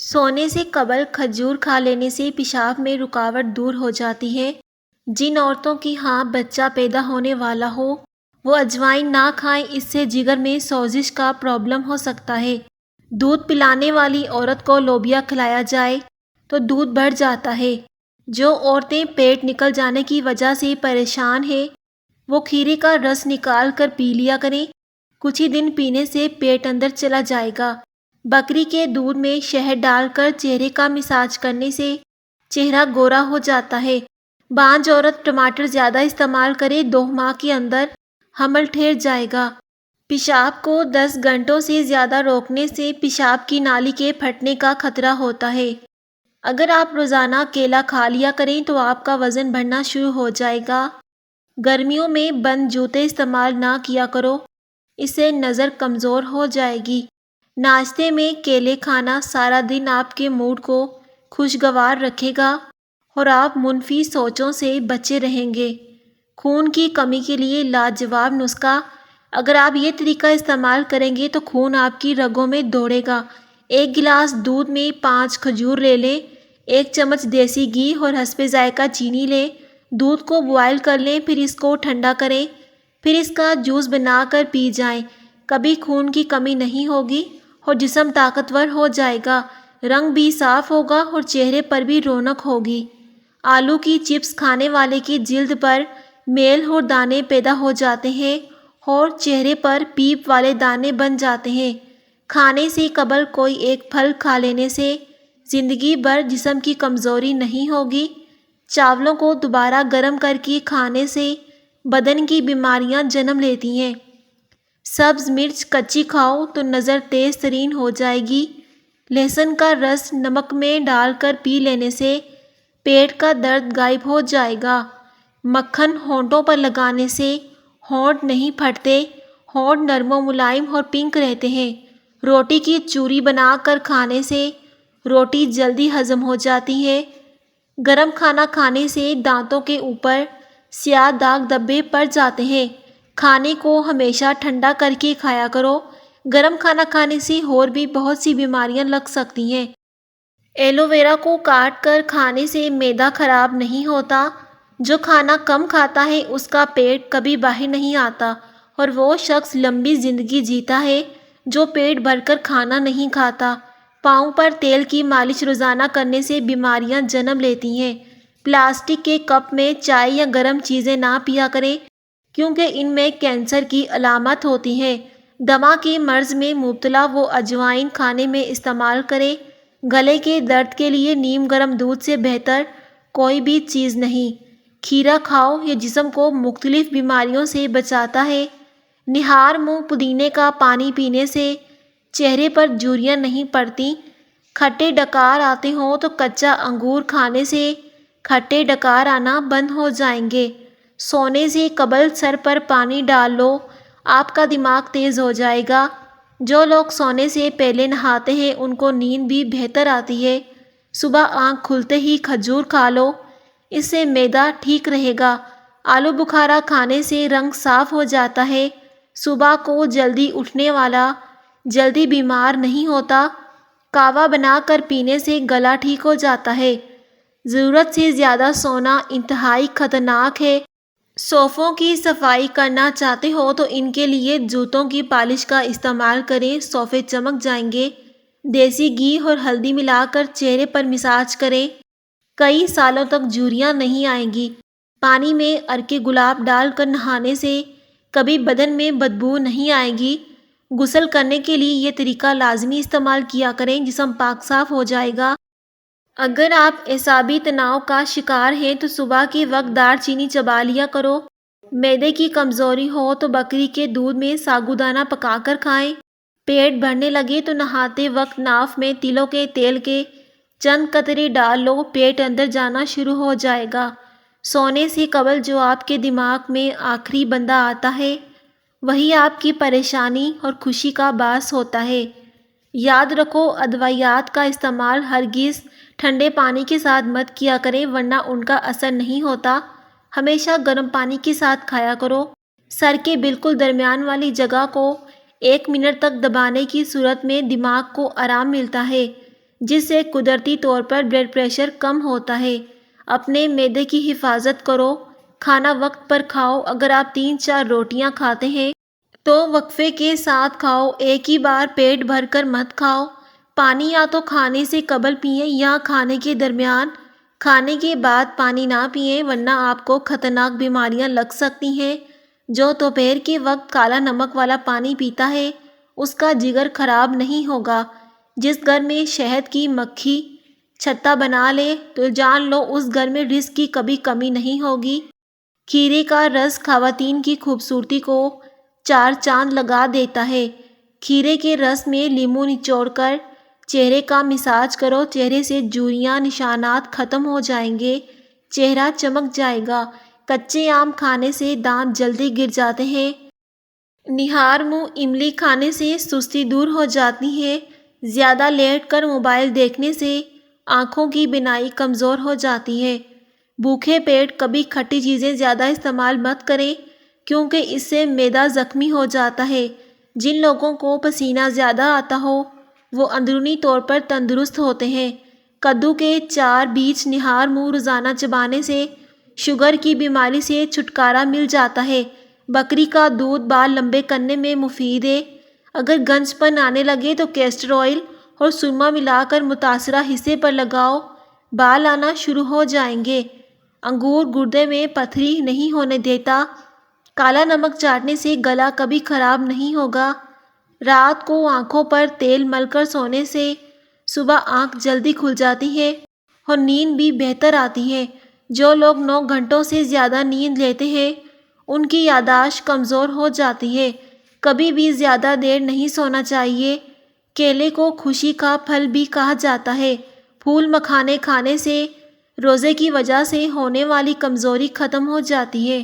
سونے سے قبل کھجور کھا لینے سے پیشاب میں رکاوٹ دور ہو جاتی ہے۔ جن عورتوں کی بچہ پیدا ہونے والا ہو وہ اجوائن نہ کھائیں، اس سے جگر میں سوزش کا پرابلم ہو سکتا ہے۔ دودھ پلانے والی عورت کو لوبیا کھلایا جائے تو دودھ بڑھ جاتا ہے۔ جو عورتیں پیٹ نکل جانے کی وجہ سے پریشان ہیں وہ کھیرے کا رس نکال کر پی لیا کریں، کچھ ہی دن پینے سے پیٹ اندر چلا جائے گا۔ بکری کے دودھ میں شہد ڈال کر چہرے کا مساج کرنے سے چہرہ گورا ہو جاتا ہے۔ بانجھ عورت ٹماٹر زیادہ استعمال کرے، 2 ماہ کے اندر حمل ٹھہر جائے گا۔ پیشاب کو 10 گھنٹوں سے زیادہ روکنے سے پیشاب کی نالی کے پھٹنے کا خطرہ ہوتا ہے۔ اگر آپ روزانہ کیلا کھا لیا کریں تو آپ کا وزن بڑھنا شروع ہو جائے گا۔ گرمیوں میں بند جوتے استعمال نہ کیا کرو، اس سے نظر کمزور ہو جائے گی۔ ناشتے میں کیلے کھانا سارا دن آپ کے موڈ کو خوشگوار رکھے گا اور آپ منفی سوچوں سے بچے رہیں گے۔ خون کی کمی کے لیے لاجواب نسخہ، اگر آپ یہ طریقہ استعمال کریں گے تو خون آپ کی رگوں میں دوڑے گا۔ 1 گلاس دودھ میں 5 کھجور لے لیں، 1 چمچ دیسی گھی اور حسب ذائقہ چینی لیں۔ دودھ کو بوائل کر لیں، پھر اس کو ٹھنڈا کریں، پھر اس کا جوس بنا کر پی جائیں۔ کبھی خون کی کمی نہیں ہوگی اور جسم طاقتور ہو جائے گا، رنگ بھی صاف ہوگا اور چہرے پر بھی رونق ہوگی۔ آلو کی چپس کھانے والے کی جلد پر میل اور دانے پیدا ہو جاتے ہیں اور چہرے پر پیپ والے دانے بن جاتے ہیں۔ کھانے سے قبل کوئی ایک پھل کھا لینے سے زندگی بھر جسم کی کمزوری نہیں ہوگی۔ چاولوں کو دوبارہ گرم کر کے کھانے سے بدن کی بیماریاں جنم لیتی ہیں۔ سبز مرچ کچی کھاؤ تو نظر تیز ترین ہو جائے گی۔ لہسن کا رس نمک میں ڈال کر پی لینے سے پیٹ کا درد غائب ہو جائے گا۔ مکھن ہونٹوں پر لگانے سے ہونٹ نہیں پھٹتے، ہونٹ نرم و ملائم اور پنک رہتے ہیں۔ روٹی کی چوری بنا کر کھانے سے روٹی جلدی ہضم ہو جاتی ہے۔ گرم کھانا کھانے سے دانتوں کے اوپر سیاہ داغ دھبے پڑ جاتے ہیں۔ کھانے کو ہمیشہ ٹھنڈا کر کے کھایا کرو، گرم کھانا کھانے سے اور بھی بہت سی بیماریاں لگ سکتی ہیں۔ ایلو ویرا کو کاٹ کر کھانے سے معدہ خراب نہیں ہوتا۔ جو کھانا کم کھاتا ہے اس کا پیٹ کبھی باہر نہیں آتا اور وہ شخص لمبی زندگی جیتا ہے جو پیٹ بھر کر کھانا نہیں کھاتا۔ پاؤں پر تیل کی مالش روزانہ کرنے سے بیماریاں جنم لیتی ہیں۔ پلاسٹک کے کپ میں چائے یا گرم چیزیں نہ پیا کریں کیونکہ ان میں کینسر کی علامت ہوتی ہے۔ دمہ کے مرض میں مبتلا وہ اجوائن کھانے میں استعمال کریں۔ گلے کے درد کے لیے نیم گرم دودھ سے بہتر کوئی بھی چیز نہیں۔ کھیرا کھاؤ، یہ جسم کو مختلف بیماریوں سے بچاتا ہے۔ نہار منہ پودینے کا پانی پینے سے چہرے پر جھریاں نہیں پڑتی۔ کھٹے ڈکار آتے ہوں تو کچا انگور کھانے سے کھٹے ڈکار آنا بند ہو جائیں گے۔ سونے سے قبل سر پر پانی ڈال لو، آپ کا دماغ تیز ہو جائے گا۔ جو لوگ سونے سے پہلے نہاتے ہیں ان کو نیند بھی بہتر آتی ہے۔ صبح آنکھ کھلتے ہی کھجور کھا لو، اس سے معدہ ٹھیک رہے گا۔ آلو بخارا کھانے سے رنگ صاف ہو جاتا ہے۔ صبح کو جلدی اٹھنے والا جلدی بیمار نہیں ہوتا۔ کہوہ بنا کر پینے سے گلا ٹھیک ہو جاتا ہے۔ ضرورت سے زیادہ سونا انتہائی خطرناک ہے۔ صوفوں کی صفائی کرنا چاہتے ہو تو ان کے لیے جوتوں کی پالش کا استعمال کریں، صوفے چمک جائیں گے۔ دیسی گھی اور ہلدی ملا کر چہرے پر مساج کریں، کئی سالوں تک جھریاں نہیں آئیں گی۔ پانی میں عرق گلاب ڈال کر نہانے سے کبھی بدن میں بدبو نہیں آئے گی۔ غسل کرنے کے لیے یہ طریقہ لازمی استعمال کیا کریں، جسم پاک صاف ہو جائے گا۔ اگر آپ اعصابی تناؤ کا شکار ہیں تو صبح کے وقت دار چینی چبا لیا کرو۔ معدے کی کمزوری ہو تو بکری کے دودھ میں ساگودانہ پکا کر کھائیں۔ پیٹ بھرنے لگے تو نہاتے وقت ناف میں تلوں کے تیل کے چند قطرے ڈال لو، پیٹ اندر جانا شروع ہو جائے گا۔ سونے سے قبل جو آپ کے دماغ میں آخری بندہ آتا ہے وہی آپ کی پریشانی اور خوشی کا باعث ہوتا ہے۔ یاد رکھو، ادویات کا استعمال ہرگز ٹھنڈے پانی کے ساتھ مت کیا کریں ورنہ ان کا اثر نہیں ہوتا۔ ہمیشہ گرم پانی کے ساتھ کھایا کرو۔ سر کے بالکل درمیان والی جگہ کو 1 منٹ تک دبانے کی صورت میں دماغ کو آرام ملتا ہے۔ جس سے قدرتی طور پر بلڈ پریشر کم ہوتا ہے۔ اپنے معدے کی حفاظت کرو، کھانا وقت پر کھاؤ۔ اگر آپ 3-4 روٹیاں کھاتے ہیں تو وقفے کے ساتھ کھاؤ، ایک ہی بار پیٹ بھر کر مت کھاؤ۔ پانی یا تو کھانے سے قبل پئیں یا کھانے کے درمیان۔ کھانے کے بعد پانی نہ پئیں ورنہ آپ کو خطرناک بیماریاں لگ سکتی ہیں۔ جو دوپہر کے وقت کالا نمک والا پانی پیتا ہے اس کا جگر خراب نہیں ہوگا۔ جس گھر میں شہد کی مکھی چھتا بنا لے تو جان لو اس گھر میں رزق کی کبھی کمی نہیں ہوگی۔ کھیرے کا رس خواتین کی خوبصورتی کو 4 چاند لگا دیتا ہے۔ کھیرے کے رس میں لیموں نچوڑ کر چہرے کا مساج کرو، چہرے سے جھریاں نشانات ختم ہو جائیں گے، چہرہ چمک جائے گا۔ کچے آم کھانے سے دانت جلدی گر جاتے ہیں۔ نہار منہ املی کھانے سے سستی دور ہو جاتی ہے۔ زیادہ لیٹ کر موبائل دیکھنے سے آنکھوں کی بینائی کمزور ہو جاتی ہے۔ بھوکے پیٹ کبھی کھٹی چیزیں زیادہ استعمال مت کریں کیونکہ اس سے معدہ زخمی ہو جاتا ہے۔ جن لوگوں کو پسینہ زیادہ آتا ہو وہ اندرونی طور پر تندرست ہوتے ہیں۔ کدو کے 4 بیج نہار منہ روزانہ چبانے سے شوگر کی بیماری سے چھٹکارا مل جاتا ہے۔ بکری کا دودھ بال لمبے کرنے میں مفید ہے۔ اگر گنج پن آنے لگے تو کیسٹر آئل اور سرما ملا کر متاثرہ حصے پر لگاؤ، بال آنا شروع ہو جائیں گے۔ انگور گردے میں پتھری نہیں ہونے دیتا۔ کالا نمک چاٹنے سے گلا کبھی خراب نہیں ہوگا۔ رات کو آنکھوں پر تیل مل کر سونے سے صبح آنکھ جلدی کھل جاتی ہے اور نیند بھی بہتر آتی ہے۔ جو لوگ 9 گھنٹوں سے زیادہ نیند لیتے ہیں ان کی یادداشت کمزور ہو جاتی ہے۔ کبھی بھی زیادہ دیر نہیں سونا چاہیے۔ کیلے کو خوشی کا پھل بھی کہا جاتا ہے۔ پھول مکھانے کھانے سے روزے کی وجہ سے ہونے والی کمزوری ختم ہو جاتی ہے۔